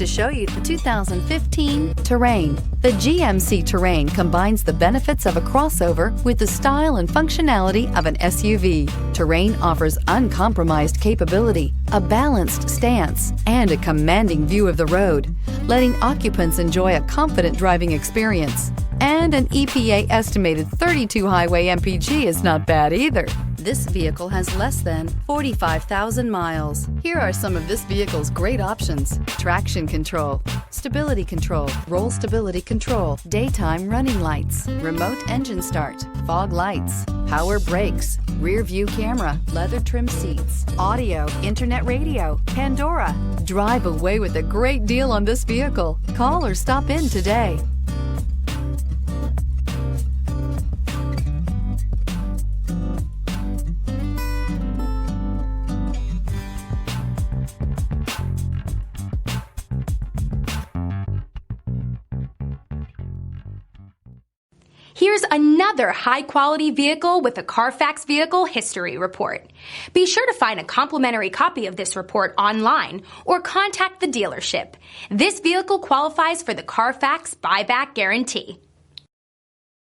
to show you the 2015 Terrain. The GMC Terrain combines the benefits of a crossover with the style and functionality of an SUV. Terrain offers uncompromised capability, a balanced stance, and a commanding view of the road, letting occupants enjoy a confident driving experience. And an EPA estimated 32 highway MPG is not bad either. This vehicle has less than 45,000 miles. Here are some of this vehicle's great options: traction control, stability control, roll stability control, daytime running lights, remote engine start, fog lights, power brakes, rear view camera, leather trim seats, audio, internet radio, Pandora. Drive away with a great deal on this vehicle. Call or stop in today. Here's another high-quality vehicle with a Carfax Vehicle History Report. Be sure to find a complimentary copy of this report online or contact the dealership. This vehicle qualifies for the Carfax Buyback Guarantee.